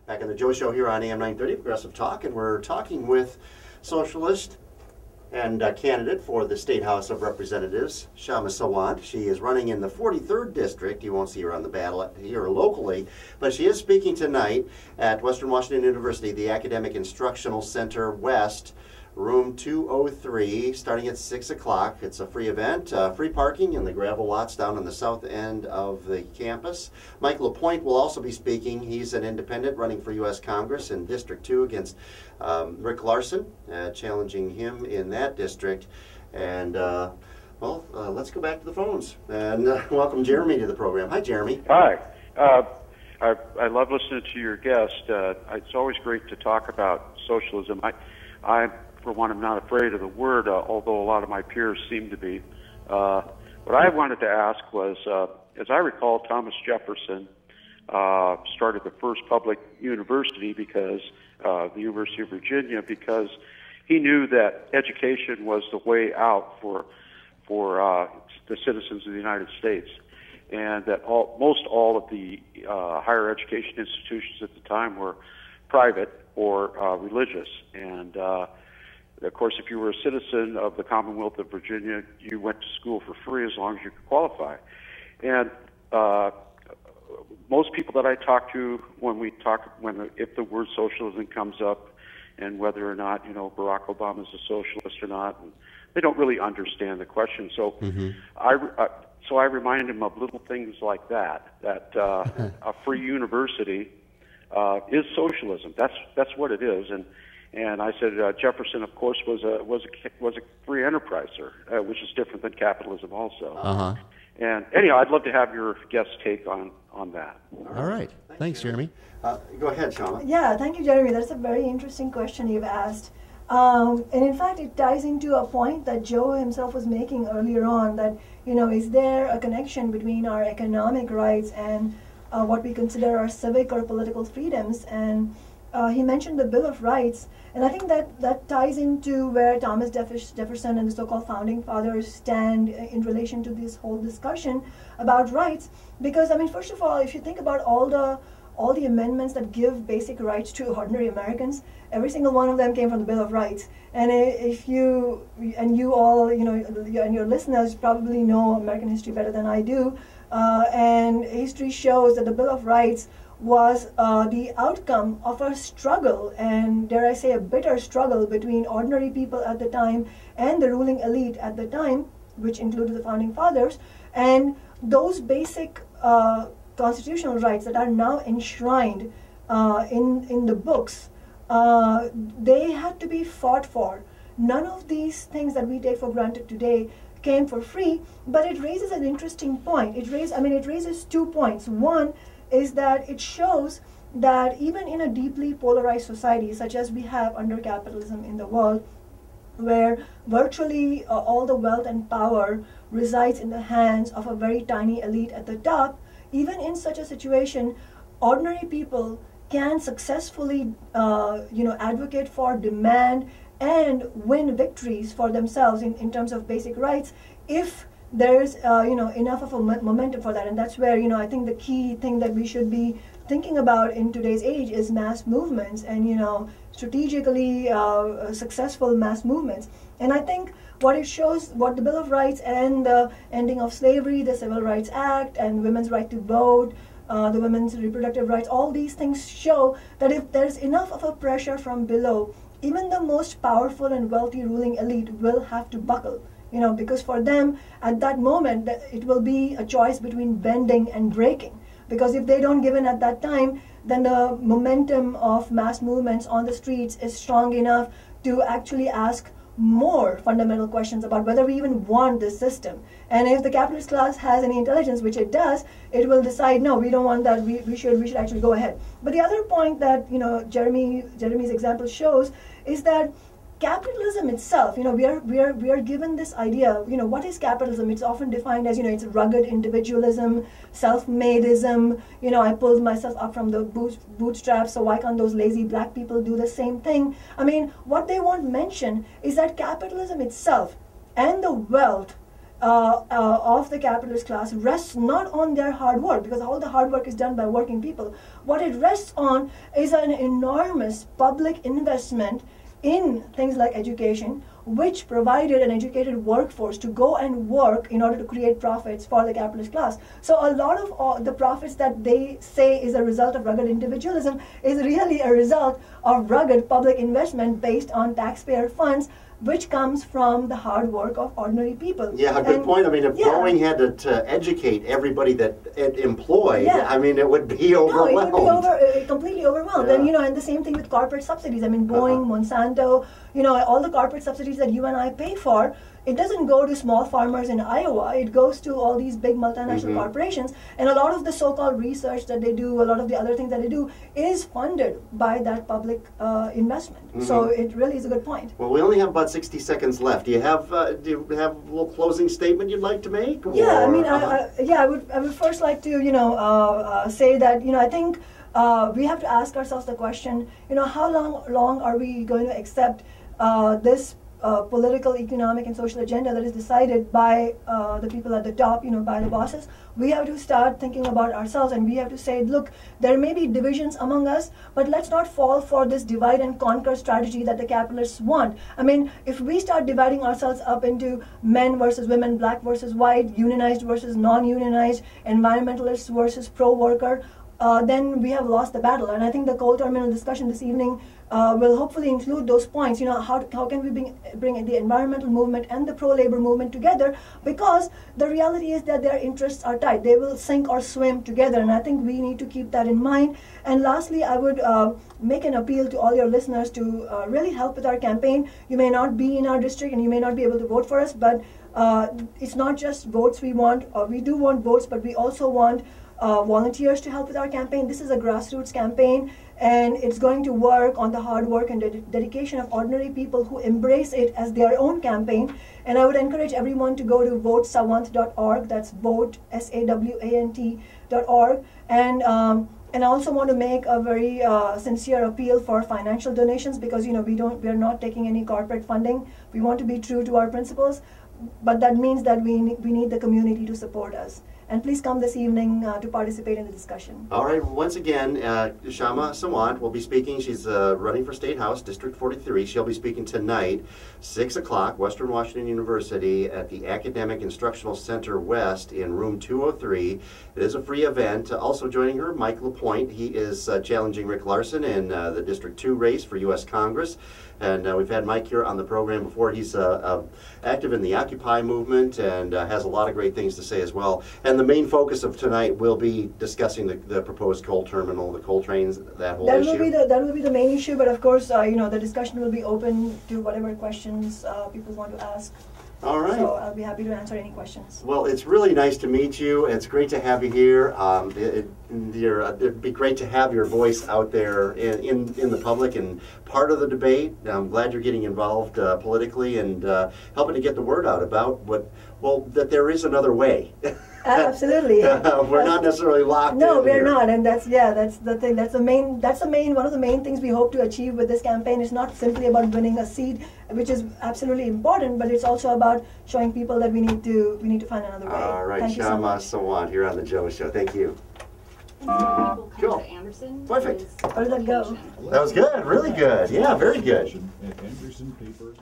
Back on the Joe Show here on AM 930, Progressive Talk, and we're talking with Socialist and candidate for the State House of Representatives, Kshama Sawant. She is running in the 43rd District. You won't see her on the ballot here locally, but she is speaking tonight at Western Washington University, the Academic Instructional Center West, room 203, starting at 6 o'clock. It's a free event, free parking in the gravel lots down on the south end of the campus. Mike LaPointe will also be speaking. He's an independent running for U.S. Congress in District 2 against Rick Larson, challenging him in that district. And, let's go back to the phones and welcome Jeremy to the program. Hi, Jeremy. Hi. I love listening to your guest. It's always great to talk about socialism. I for one, I'm not afraid of the word, although a lot of my peers seem to be. What I wanted to ask was, as I recall, Thomas Jefferson started the first public university because the University of Virginia, because he knew that education was the way out for the citizens of the United States, and that most all of the higher education institutions at the time were private or religious. And of course, if you were a citizen of the Commonwealth of Virginia, you went to school for free as long as you could qualify. And most people that I talk to, if the word socialism comes up, and whether or not Barack Obama is a socialist or not, they don't really understand the question. So I remind them of little things like that. That a free university is socialism. That's what it is. And I said Jefferson, of course, was a free enterpriser, which is different than capitalism, also. And anyhow, I'd love to have your guest take on that. All right. Thanks, Jeremy. Go ahead, Kshama. Yeah, thank you, Jeremy. That's a very interesting question you've asked. And in fact, it ties into a point that Joe himself was making earlier on, that, is there a connection between our economic rights and what we consider our civic or political freedoms? And he mentioned the Bill of Rights, and I think that ties into where Thomas Jefferson and the so-called Founding Fathers stand in relation to this whole discussion about rights. Because, first of all, if you think about all the amendments that give basic rights to ordinary Americans, every single one of them came from the Bill of Rights. And if you all, and your listeners probably know American history better than I do, and history shows that the Bill of Rights was the outcome of a struggle, and dare I say a bitter struggle, between ordinary people at the time and the ruling elite at the time, which included the Founding Fathers. And those basic constitutional rights that are now enshrined in the books, they had to be fought for. None of these things that we take for granted today came for free, but it raises an interesting point. It raises 2 points. One is that it shows that even in a deeply polarized society, such as we have under capitalism in the world, where virtually all the wealth and power resides in the hands of a very tiny elite at the top, even in such a situation, ordinary people can successfully advocate for, demand, and win victories for themselves in terms of basic rights, if there's enough of a momentum for that. And that's where I think the key thing that we should be thinking about in today's age is mass movements, and strategically successful mass movements. And I think what it shows, what the Bill of Rights and the ending of slavery, the Civil Rights Act, and women's right to vote, the women's reproductive rights, all these things show that if there's enough of a pressure from below, even the most powerful and wealthy ruling elite will have to buckle. Because for them, at that moment, it will be a choice between bending and breaking. Because if they don't give in at that time, then the momentum of mass movements on the streets is strong enough to actually ask more fundamental questions about whether we even want this system. And if the capitalist class has any intelligence, which it does, it will decide, no, we don't want that, we should actually go ahead. But the other point that Jeremy's example shows is that capitalism itself, we are given this idea, what is capitalism? It's often defined as, it's rugged individualism, self-madeism, I pulled myself up from the bootstraps, so why can't those lazy black people do the same thing? What they won't mention is that capitalism itself and the wealth of the capitalist class rests not on their hard work, because all the hard work is done by working people. What it rests on is an enormous public investment in things like education, which provided an educated workforce to go and work in order to create profits for the capitalist class. So a lot of the profits that they say is a result of rugged individualism is really a result of rugged public investment based on taxpayer funds, which comes from the hard work of ordinary people. Yeah, good point. I mean, if Boeing had to educate everybody that it employed, I mean, it would be overwhelmed. No, it would be completely overwhelmed. Yeah. And, and the same thing with corporate subsidies. I mean, Boeing, Monsanto, all the corporate subsidies that you and I pay for, it doesn't go to small farmers in Iowa. It goes to all these big multinational corporations. And a lot of the so-called research that they do, a lot of the other things that they do, is funded by that public investment. So it really is a good point. Well, we only have about 60 seconds left. Do you have a little closing statement you'd like to make? Yeah, I mean, I would first like to, say that, I think we have to ask ourselves the question, how long are we going to accept this political, economic, and social agenda that is decided by the people at the top, by the bosses? We have to start thinking about ourselves, and we have to say, look, there may be divisions among us, but let's not fall for this divide and conquer strategy that the capitalists want. I mean, if we start dividing ourselves up into men versus women, black versus white, unionized versus non-unionized, environmentalists versus pro-worker, then we have lost the battle. And I think the coal terminal discussion this evening will hopefully include those points. How can we bring the environmental movement and the pro-labor movement together? Because the reality is that their interests are tied. They will sink or swim together, and I think we need to keep that in mind. And lastly, I would make an appeal to all your listeners to really help with our campaign. You may not be in our district and you may not be able to vote for us, but it's not just votes we want. We do want votes, but we also want volunteers to help with our campaign. This is a grassroots campaign, and it's going to work on the hard work and dedication of ordinary people who embrace it as their own campaign. And I would encourage everyone to go to votesawant.org. That's vote, SAWANT.org. And I also want to make a very sincere appeal for financial donations, because we're not taking any corporate funding. We want to be true to our principles, but that means that we need the community to support us. And please come this evening to participate in the discussion. All right. Once again, Kshama Sawant will be speaking. She's running for State House, District 43. She'll be speaking tonight, 6 o'clock, Western Washington University at the Academic Instructional Center West in room 203. It is a free event. Also joining her, Mike LaPointe. He is challenging Rick Larson in the District 2 race for U.S. Congress. And we've had Mike here on the program before. He's active in the Occupy movement and has a lot of great things to say as well. And the main focus of tonight will be discussing the proposed coal terminal, the coal trains, that whole issue. That will be the main issue, but of course, the discussion will be open to whatever questions people want to ask. All right. So I'll be happy to answer any questions. Well, it's really nice to meet you. It's great to have you here. It'd be great to have your voice out there in the public and part of the debate. I'm glad you're getting involved politically and helping to get the word out about that there is another way. Absolutely. We're not necessarily locked in. No, we're here. not, and that's the thing. That's one of the main things we hope to achieve with this campaign. It's not simply about winning a seat, which is absolutely important, but it's also about showing people that we need to find another way. All right, Kshama Sawant here on the Joe Show. Thank you. Cool. Anderson. Perfect. How did that go? That was good. Really good. Yeah, very good. At Anderson Paper.